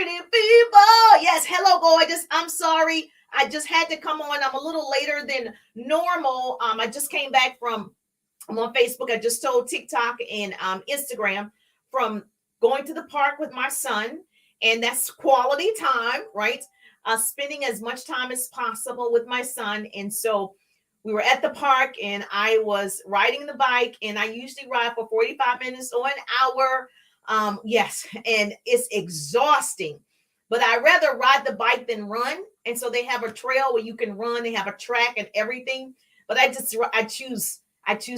pretty people. Yes, hello, gorgeous. I'm sorry. I just had to come on. I'm a little later than normal. I just came back from, I'm on Facebook. I just told TikTok and Instagram from going to the park with my son. And that's quality time, right? Spending as much time as possible with my son. And so we were at the park and I was riding the bike, and I usually ride for 45 minutes or an hour. Yes, and it's exhausting, but I rather ride the bike than run. And so they have a trail where you can run, they have a track and everything. But I choose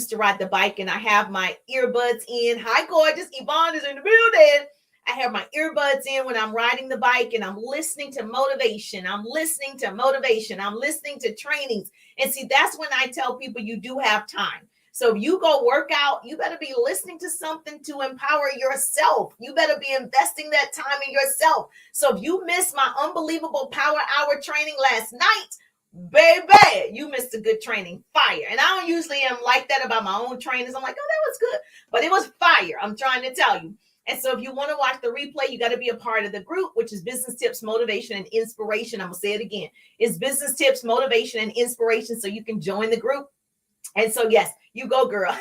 to ride the bike, and I have my earbuds in. Hi, gorgeous. Yvonne is in the building. I have my earbuds in when I'm riding the bike, and I'm listening to motivation. I'm listening to motivation. I'm listening to trainings. And see, that's when I tell people you do have time. So if you go work out, you better be listening to something to empower yourself. You better be investing that time in yourself. So if you missed my unbelievable power hour training last night, baby, you missed a good training. Fire. And I don't usually am like that about my own trainers. I'm like, oh, that was good. But it was fire. I'm trying to tell you. And so if you want to watch the replay, you got to be a part of the group, which is Business Tips, Motivation, and Inspiration. I'm going to say it again. It's Business Tips, Motivation, and Inspiration. So you can join the group. And so, yes, you go, girl.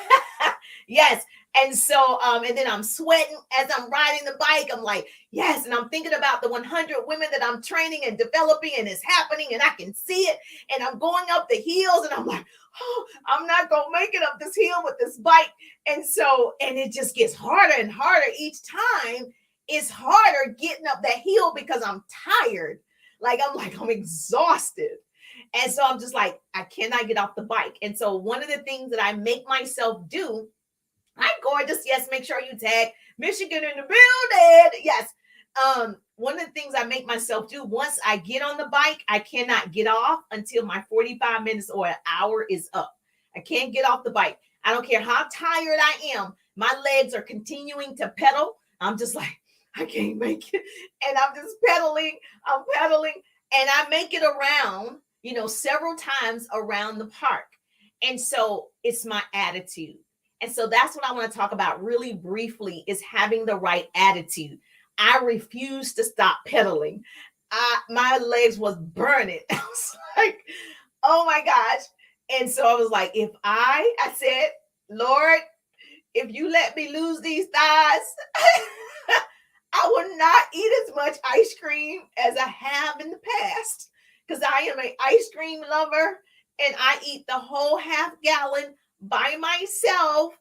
Yes. And so, and then I'm sweating as I'm riding the bike. I'm like, yes. And I'm thinking about the 100 women that I'm training and developing, and it's happening, and I can see it. And I'm going up the hills, and I'm like, oh, I'm not going to make it up this hill with this bike. And so, and it just gets harder and harder each time. It's harder getting up that hill because I'm tired. I'm exhausted. And so I'm just like, I cannot get off the bike. And so one of the things that I make myself do, hi, gorgeous. Yes, make sure you tag Michigan in the building. Yes. One of the things I make myself do, once I get on the bike, I cannot get off until my 45 minutes or an hour is up. I can't get off the bike. I don't care how tired I am. My legs are continuing to pedal. I'm just like, I can't make it. And I'm just pedaling. I'm pedaling. And I make it around, several times around the park. And so it's my attitude. And so that's what I want to talk about really briefly, is having the right attitude. I refuse to stop pedaling. My legs was burning. I was like, oh my gosh. And so I was like, I said, Lord, if you let me lose these thighs, I will not eat as much ice cream as I have in the past, because I am an ice cream lover, and I eat the whole half gallon by myself.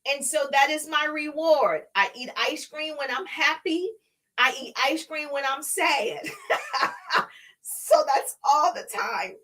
And so that is my reward. I eat ice cream when I'm happy. I eat ice cream when I'm sad. So that's all the time.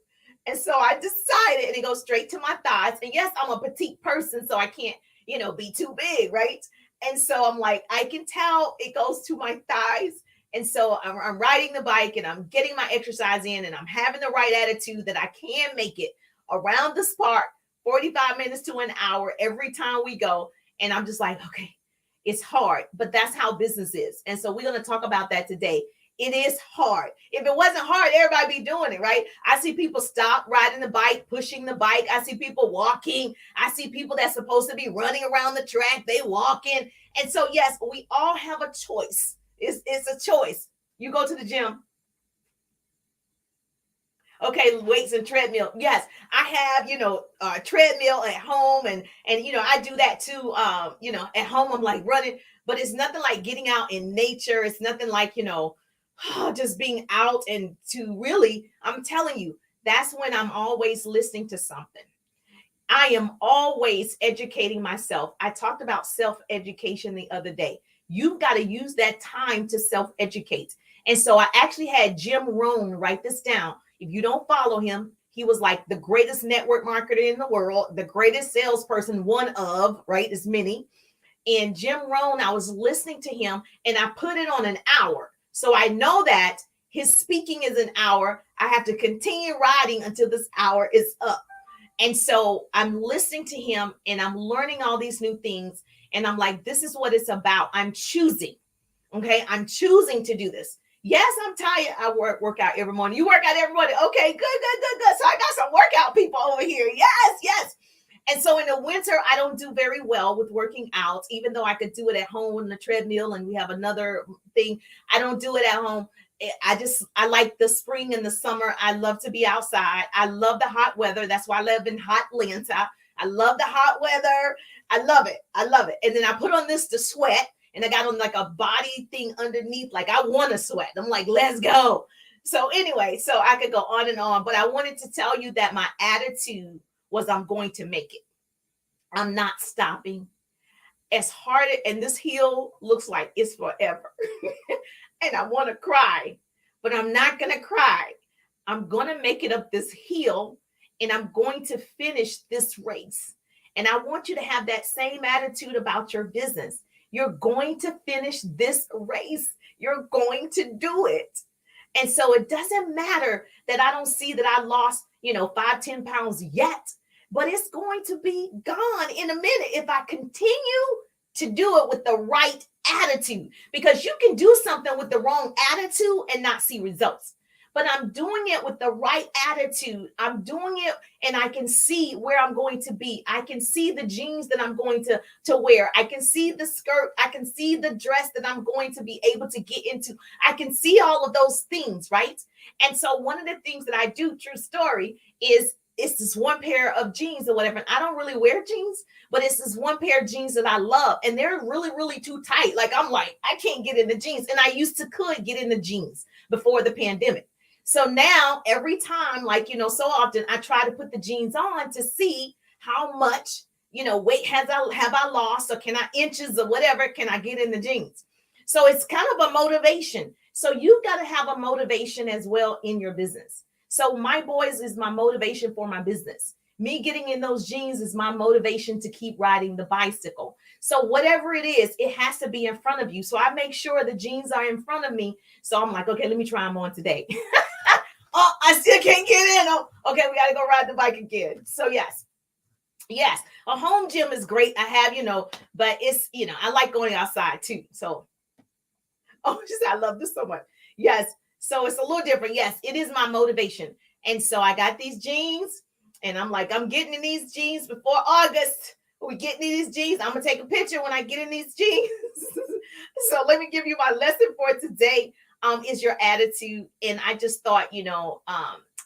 And so I decided, and it goes straight to my thighs. And yes, I'm a petite person, so I can't, be too big, right? And so I'm like, I can tell it goes to my thighs. And so I'm riding the bike, and I'm getting my exercise in, and I'm having the right attitude that I can make it around the park, 45 minutes to an hour every time we go. And I'm just like, okay, it's hard, but that's how business is. And so we're going to talk about that today. It is hard. If it wasn't hard, everybody be doing it, right? I see people stop riding the bike, pushing the bike. I see people walking. I see people that's supposed to be running around the track. They walking. And so, yes, we all have a choice. It's a choice. You go to the gym. Okay, weights and treadmill. Yes, I have, a treadmill at home, and I do that too. At home I'm like running, but it's nothing like getting out in nature. It's nothing like, just being out, and to really, I'm telling you, that's when I'm always listening to something. I am always educating myself. I talked about self-education the other day. You've got to use that time to self-educate. And so I actually had Jim Rohn write this down. If you don't follow him, he was like the greatest network marketer in the world, the greatest salesperson, one of, right? There's many. And Jim Rohn, I was listening to him, and I put it on an hour. So I know that his speaking is an hour. I have to continue riding until this hour is up. And so I'm listening to him, and I'm learning all these new things. And I'm like, this is what it's about. I'm choosing. Okay. I'm choosing to do this. Yes, I'm tired. I work out every morning. You work out every morning. Okay, good. So I got some workout people over here. Yes. And so in the winter, I don't do very well with working out, even though I could do it at home on the treadmill. And we have another thing. I don't do it at home. I like the spring and the summer. I love to be outside. I love the hot weather. That's why I live in hot Atlanta. I love the hot weather. I love it. I love it. And then I put on this to sweat, and I got on like a body thing underneath. Like I want to sweat. I'm like, let's go. So anyway, so I could go on and on, but I wanted to tell you that my attitude was I'm going to make it. I'm not stopping. As hard, and this hill looks like it's forever. And I want to cry, but I'm not going to cry. I'm going to make it up this hill, and I'm going to finish this race. And I want you to have that same attitude about your business. You're going to finish this race. You're going to do it. And so it doesn't matter that I don't see that I lost, 5-10 pounds yet, but it's going to be gone in a minute if I continue to do it with the right attitude, because you can do something with the wrong attitude and not see results. But I'm doing it with the right attitude. I'm doing it and I can see where I'm going to be. I can see the jeans that I'm going to wear. I can see the skirt. I can see the dress that I'm going to be able to get into. I can see all of those things, right? And so one of the things that I do, true story, is it's this one pair of jeans or whatever. And I don't really wear jeans, but it's this one pair of jeans that I love. And they're really, really too tight. Like I'm like, I can't get in the jeans. And I used to could get in the jeans before the pandemic. So now every time, so often I try to put the jeans on to see how much, weight have I lost, or inches or whatever, can I get in the jeans? So it's kind of a motivation. So you've got to have a motivation as well in your business. So my boys is my motivation for my business. Me getting in those jeans is my motivation to keep riding the bicycle. So whatever it is, it has to be in front of you. So I make sure the jeans are in front of me. So I'm like, okay, let me try them on today. Oh, I still can't get in. Oh, okay, we got to go ride the bike again. So yes, a home gym is great. I have, but it's, I like going outside too. So, I love this so much. Yes. So it's a little different. Yes, it is my motivation. And so I got these jeans and I'm like, I'm getting in these jeans before August. We're getting in these jeans. I'm going to take a picture when I get in these jeans. So let me give you my lesson for today. Is your attitude. And I just thought,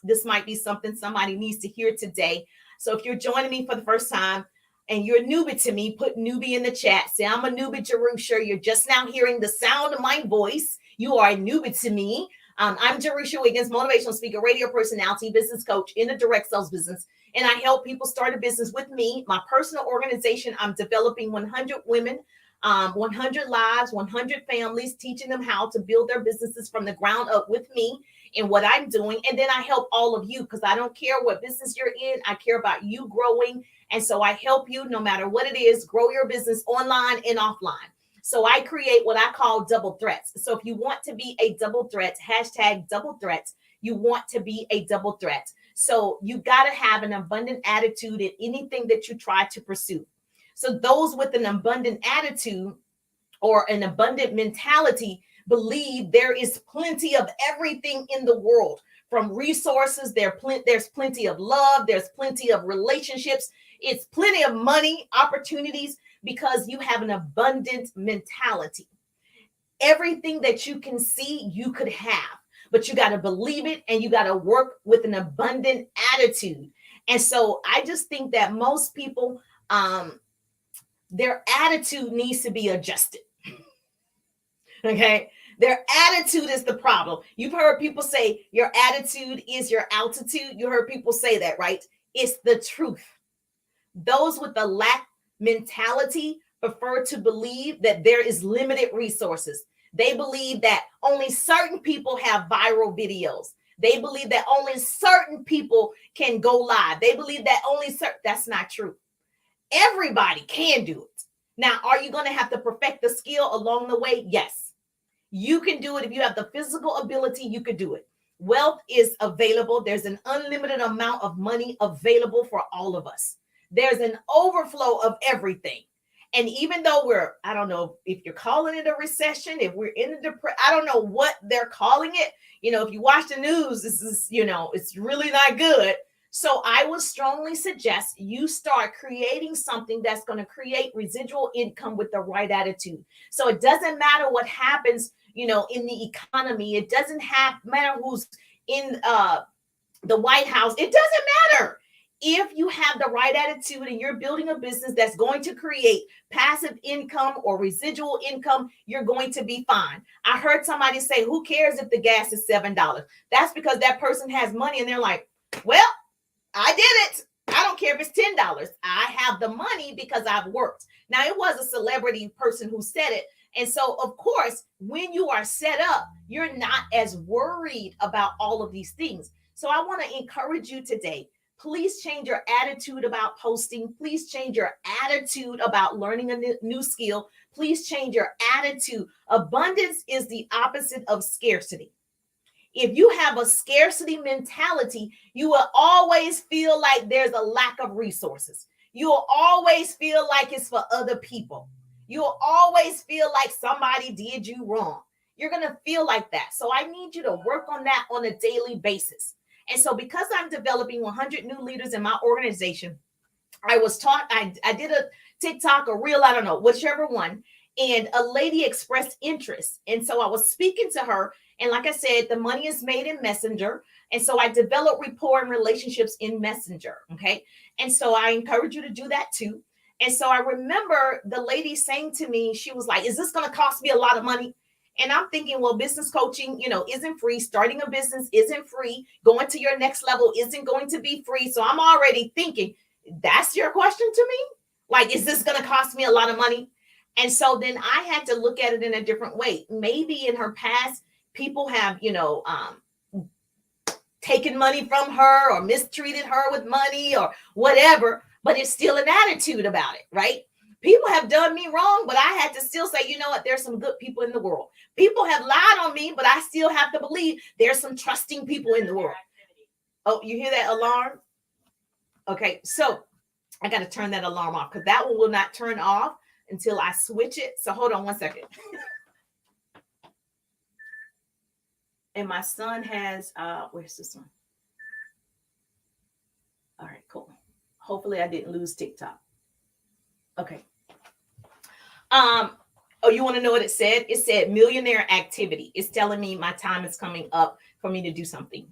this might be something somebody needs to hear today. So if you're joining me for the first time and you're a newbie to me, put newbie in the chat. Say, I'm a newbie to Jerusha. You're just now hearing the sound of my voice. You are a newbie to me. I'm Jerusha Wiggins, motivational speaker, radio personality, business coach in the direct sales business. And I help people start a business with me. My personal organization, I'm developing 100 women, 100 lives, 100 families, teaching them how to build their businesses from the ground up with me and what I'm doing. And then I help all of you, because I don't care what business you're in. I care about you growing. And so I help you no matter what it is, grow your business online and offline. So I create what I call double threats. So if you want to be a double threat, hashtag double threats, you want to be a double threat. So you got to have an abundant attitude in anything that you try to pursue. So those with an abundant attitude or an abundant mentality believe there is plenty of everything in the world, from resources. There's plenty of love. There's plenty of relationships. It's plenty of money, opportunities, because you have an abundant mentality. Everything that you can see, you could have, but you got to believe it and you got to work with an abundant attitude. And so I just think that most people, their attitude needs to be adjusted. Okay. Their attitude is the problem. You've heard people say your attitude is your altitude. You heard people say that, right? It's the truth. Those with the lack mentality prefer to believe that there is limited resources. They believe that only certain people have viral videos. They believe that only certain people can go live. They believe that that's not true. Everybody can do it. Now, are you going to have to perfect the skill along the way? Yes. You can do it. If you have the physical ability, you could do it. Wealth is available. There's an unlimited amount of money available for all of us. There's an overflow of everything. And even though I don't know if you're calling it a recession, if we're in a depression, I don't know what they're calling it. If you watch the news, this is, it's really not good. So I would strongly suggest you start creating something that's going to create residual income with the right attitude. So it doesn't matter what happens, in the economy. It doesn't matter who's in the White House. It doesn't matter. If you have the right attitude and you're building a business that's going to create passive income or residual income, you're going to be fine. I heard somebody say, who cares if the gas is $7? That's because that person has money and they're like, well, I did it. I don't care if it's $10. I have the money because I've worked. Now, it was a celebrity person who said it. And so, of course, when you are set up, you're not as worried about all of these things. So I want to encourage you today. Please change your attitude about posting. Please change your attitude about learning a new skill. Please change your attitude. Abundance is the opposite of scarcity. If you have a scarcity mentality, you will always feel like there's a lack of resources. You'll always feel like it's for other people. You'll always feel like somebody did you wrong. You're going to feel like that. So I need you to work on that on a daily basis. And so because I'm developing 100 new leaders in my organization, I was taught, I did a TikTok, a reel, I don't know, whichever one. And a lady expressed interest. And so I was speaking to her. And like I said, the money is made in Messenger. And so I develop rapport and relationships in Messenger. Okay. And so I encourage you to do that too. And so I remember the lady saying to me, she was like, is this going to cost me a lot of money? And I'm thinking, well, business coaching, isn't free. Starting a business isn't free. Going to your next level isn't going to be free. So I'm already thinking, that's your question to me? Like, is this going to cost me a lot of money? And so then I had to look at it in a different way. Maybe in her past, people have, taken money from her or mistreated her with money or whatever, but it's still an attitude about it, right? People have done me wrong, but I had to still say, you know what? There's some good people in the world. People have lied on me, but I still have to believe there's some trusting people in the world. Oh, you hear that alarm? Okay, so I got to turn that alarm off because that one will not turn off until I switch it. So hold on one second. And my son has, where's this one? All right, cool. Hopefully I didn't lose TikTok. Okay. Oh, you want to know what it said? It said millionaire activity. It's telling me my time is coming up for me to do something.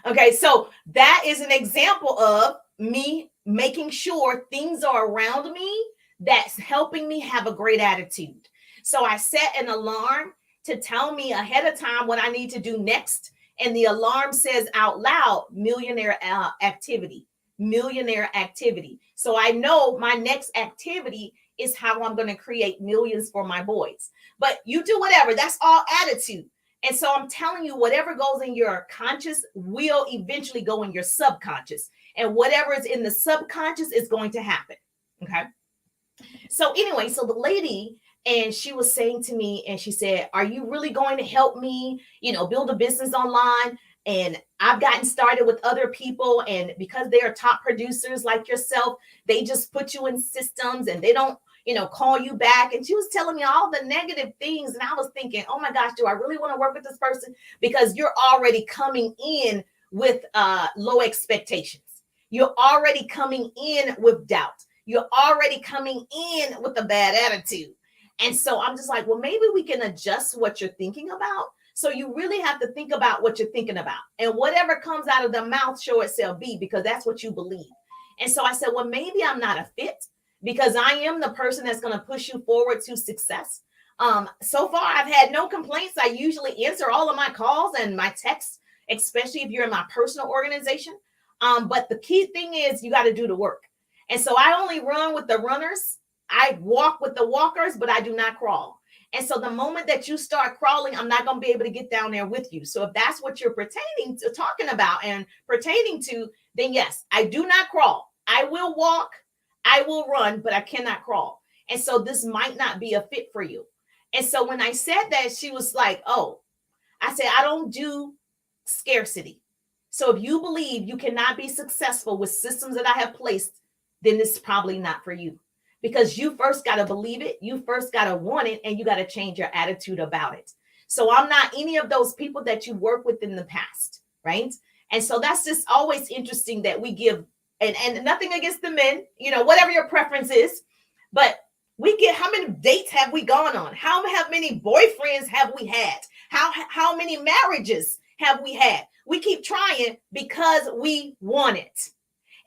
Okay, so that is an example of me making sure things are around me that's helping me have a great attitude. So I set an alarm to tell me ahead of time what I need to do next. And the alarm says out loud, millionaire activity, millionaire activity. So I know my next activity is how I'm going to create millions for my boys. But you do whatever. That's all attitude. And so I'm telling you, whatever goes in your conscious will eventually go in your subconscious. And whatever is in the subconscious is going to happen. Okay. So anyway, so the lady, and she was saying to me, and she said, are you really going to help me, build a business online? And I've gotten started with other people. And because they are top producers like yourself, they just put you in systems and they don't, call you back. And she was telling me all the negative things. And I was thinking, oh my gosh, do I really want to work with this person? Because you're already coming in with low expectations. You're already coming in with doubt. You're already coming in with a bad attitude. And so I'm just like, well, maybe we can adjust what you're thinking about. So you really have to think about what you're thinking about. And whatever comes out of the mouth, show itself be, because that's what you believe. And so I said, well, maybe I'm not a fit because I am the person that's going to push you forward to success. So far, I've had no complaints. I usually answer all of my calls and my texts, especially if you're in my personal organization. But the key thing is you got to do the work. And so I only run with the runners. I walk with the walkers, but I do not crawl. And so the moment that you start crawling, I'm not going to be able to get down there with you. So if that's what you're pertaining to, talking about and pertaining to, then yes, I do not crawl. I will walk, I will run, but I cannot crawl. And so this might not be a fit for you. And so when I said that, she was like, oh, I said, I don't do scarcity. So if you believe you cannot be successful with systems that I have placed, then this is probably not for you. Because you first got to believe it, you first got to want it, and you got to change your attitude about it. So I'm not any of those people that you worked with in the past, right? And so that's just always interesting that we give, and nothing against the men, whatever your preference is, but we get, how many dates have we gone on? How many boyfriends have we had? How many marriages have we had? We keep trying because we want it.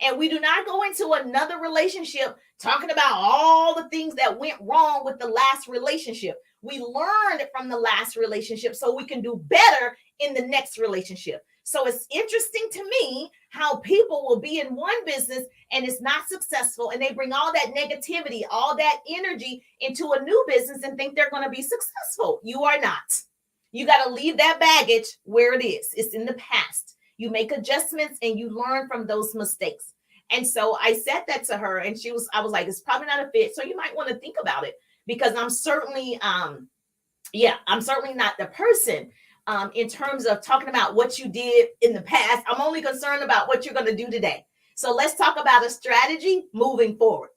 And we do not go into another relationship talking about all the things that went wrong with the last relationship. We learned from the last relationship so we can do better in the next relationship. So it's interesting to me how people will be in one business and it's not successful, and they bring all that negativity, all that energy into a new business and think they're going to be successful. You are not. You got to leave that baggage where it is. It's in the past. You make adjustments and you learn from those mistakes. And so I said that to her, and I was like, it's probably not a fit. So you might want to think about it, because I'm certainly, I'm certainly not the person in terms of talking about what you did in the past. I'm only concerned about what you're going to do today. So let's talk about a strategy moving forward.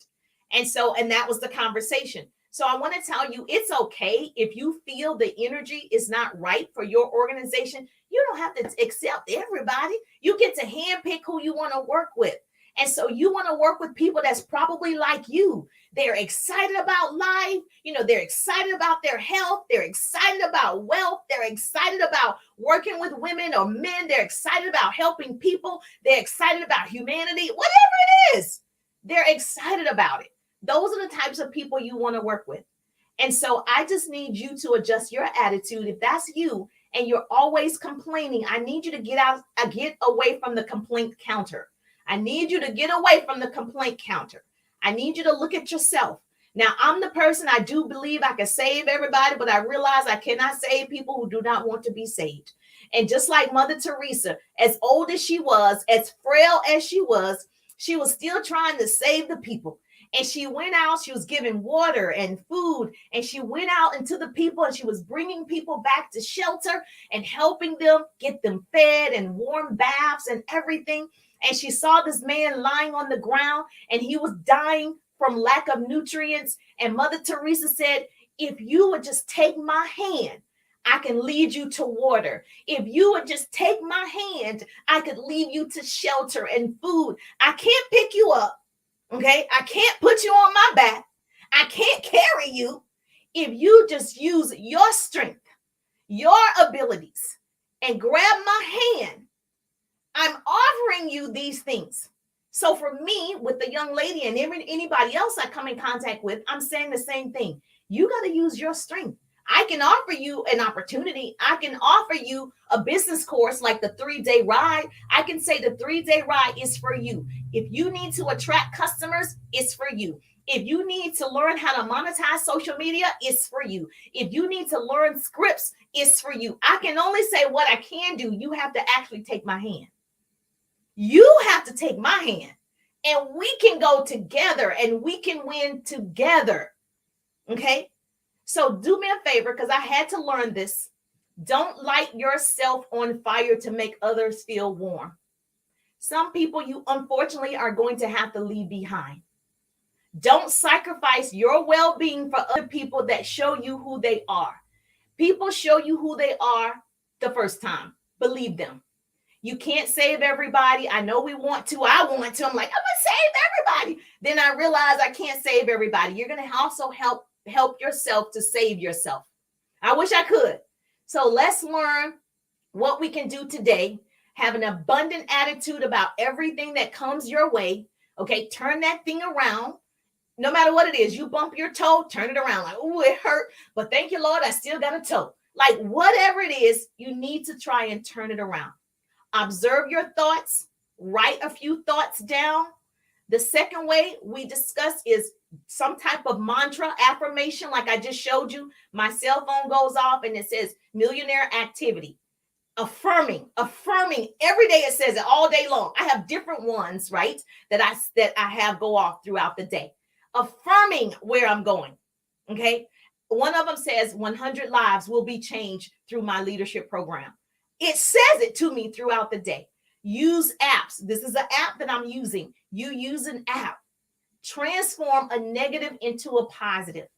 And that was the conversation. So I want to tell you, it's okay if you feel the energy is not right for your organization. You don't have to accept everybody. You get to handpick who you want to work with. And so you want to work with people that's probably like you. They're excited about life. They're excited about their health. They're excited about wealth. They're excited about working with women or men. They're excited about helping people. They're excited about humanity, whatever it is. They're excited about it. Those are the types of people you want to work with. And so I just need you to adjust your attitude. If that's you and you're always complaining, I need you to get away from the complaint counter. I need you to get away from the complaint counter. I need you to look at yourself. Now, I'm the person, I do believe I can save everybody, but I realize I cannot save people who do not want to be saved. And just like Mother Teresa, as old as she was, as frail as she was still trying to save the people. And she went out, she was giving water and food, and she went out into the people, and she was bringing people back to shelter and helping them, get them fed and warm baths and everything. And she saw this man lying on the ground, and he was dying from lack of nutrients. And Mother Teresa said, if you would just take my hand, I can lead you to water. If you would just take my hand, I could lead you to shelter and food. I can't pick you up. Okay, I can't put you on my back. I can't carry you. If you just use your strength, your abilities, and grab my hand, I'm offering you these things. So for me, with the young lady and anybody else I come in contact with, I'm saying the same thing. You got to use your strength. I can offer you an opportunity. I can offer you a business course like the 3-day ride. I can say the 3-day ride is for you. If you need to attract customers, it's for you. If you need to learn how to monetize social media, it's for you. If you need to learn scripts, it's for you. I can only say what I can do. You have to actually take my hand. You have to take my hand, and we can go together and we can win together. Okay? So do me a favor, because I had to learn this. Don't light yourself on fire to make others feel warm. Some people you unfortunately are going to have to leave behind. Don't sacrifice your well-being for other people that show you who they are. People show you who they are the first time. Believe them. You can't save everybody. I know we want to. I want to. I'm like, I'm going to save everybody. Then I realize I can't save everybody. You're going to also help yourself to save yourself. I wish I could. So let's learn what we can do today. Have an abundant attitude about everything that comes your way. Okay, turn that thing around. No matter what it is, you bump your toe, turn it around. Like, oh, it hurt. But thank you, Lord, I still got a toe. Like whatever it is, you need to try and turn it around. Observe your thoughts. Write a few thoughts down. The second way we discuss is some type of mantra affirmation. Like I just showed you, my cell phone goes off and it says millionaire activity. Affirming every day. It says it all day long. I have different ones, right? That I have go off throughout the day. Affirming where I'm going. Okay. One of them says 100 lives will be changed through my leadership program. It says it to me throughout the day. Use apps. This is an app that I'm using. You use an app. Transform a negative into a positive.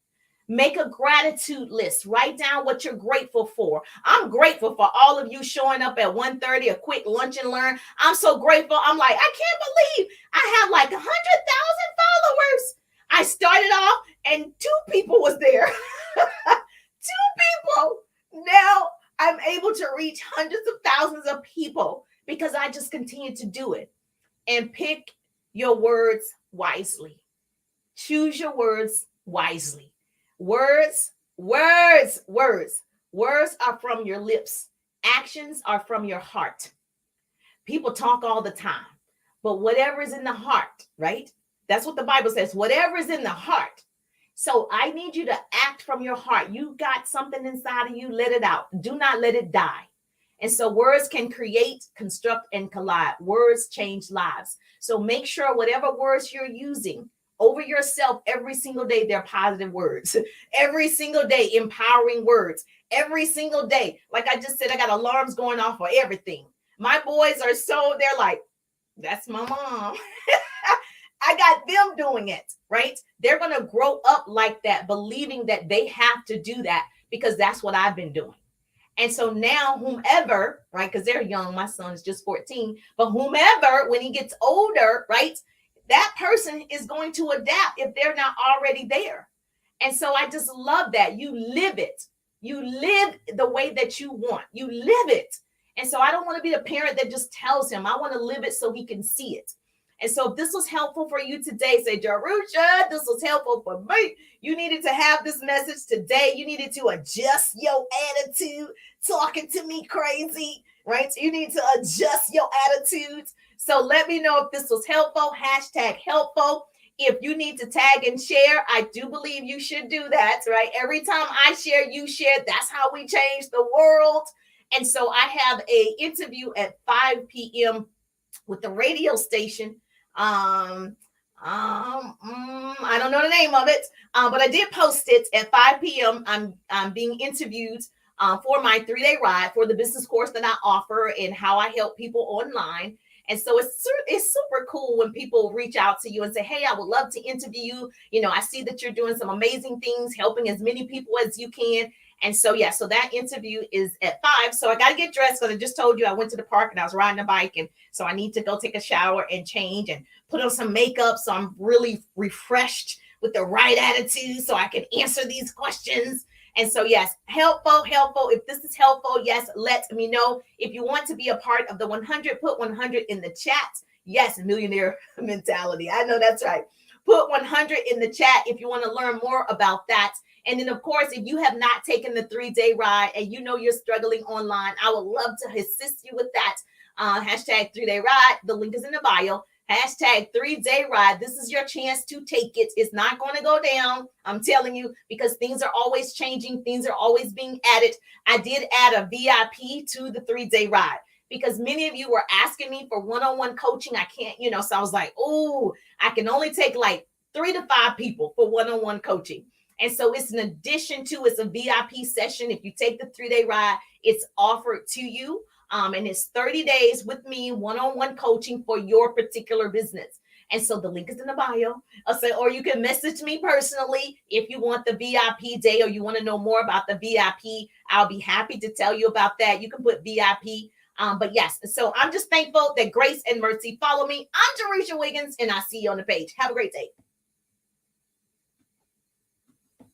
Make a gratitude list. Write down what you're grateful for. I'm grateful for all of you showing up at 1:30, a quick lunch and learn. I'm so grateful. I'm like, I can't believe I have like 100,000 followers. I started off and 2 people was there. 2 people. Now I'm able to reach hundreds of thousands of people because I just continue to do it. And pick your words wisely. Choose your words wisely. Words are from your lips. Actions are from your heart. People talk all the time, but whatever is in the heart, right? That's what the Bible says. Whatever is in the heart. So I need you to act from your heart. You got something inside of you, let it out. Do not let it die. And so words can create, construct, and collide. Words change lives. So make sure whatever words you're using over yourself every single day, they're positive words. Every single day, empowering words. Every single day. Like I just said, I got alarms going off for everything. My boys are they're like, that's my mom. I got them doing it, right? They're going to grow up like that, believing that they have to do that because that's what I've been doing. And so now whomever, right, because they're young, my son is just 14, but whomever, when he gets older, right, that person is going to adapt if they're not already there. And so I just love that. You live it. You live the way that you want. You live it. And so I don't want to be the parent that just tells him. I want to live it so he can see it. And so if this was helpful for you today, say, Jerusha, this was helpful for me. You needed to have this message today. You needed to adjust your attitude, talking to me crazy, right? You need to adjust your attitudes. So let me know if this was helpful, #helpful. If you need to tag and share, I do believe you should do that, right? Every time I share, you share. That's how we change the world. And so I have an interview at 5 p.m. with the radio station. I don't know the name of it, but I did post it at 5 p.m. I'm being interviewed for my 3-day ride for the business course that I offer and how I help people online. And so it's super cool when people reach out to you and say, hey, I would love to interview you. You know, I see that you're doing some amazing things, helping as many people as you can. And so, yeah, so that interview is at 5. So I got to get dressed because I just told you I went to the park and I was riding a bike. And so I need to go take a shower and change and put on some makeup. So I'm really refreshed with the right attitude so I can answer these questions. And so, yes, helpful. If this is helpful, yes, let me know. If you want to be a part of the 100, put 100 in the chat. Yes, millionaire mentality. I know that's right. Put 100 in the chat if you want to learn more about that. And then, of course, if you have not taken the 3-day ride and you know you're struggling online, I would love to assist you with that. Hashtag 3-day ride. The link is in the bio. Hashtag 3-day ride. This is your chance to take it. It's not going to go down. I'm telling you, because things are always changing. Things are always being added. I did add a VIP to the 3-day ride because many of you were asking me for one-on-one coaching. I can't, so I was like, oh, I can only take like 3 to 5 people for one-on-one coaching. And so it's an addition to, it's a VIP session. If you take the 3-day ride, it's offered to you. And it's 30 days with me, one-on-one coaching for your particular business. And so the link is in the bio. Or you can message me personally if you want the VIP day or you want to know more about the VIP. I'll be happy to tell you about that. You can put VIP. But yes, so I'm just thankful that grace and mercy follow me. I'm Jerusha Wiggins, and I see you on the page. Have a great day.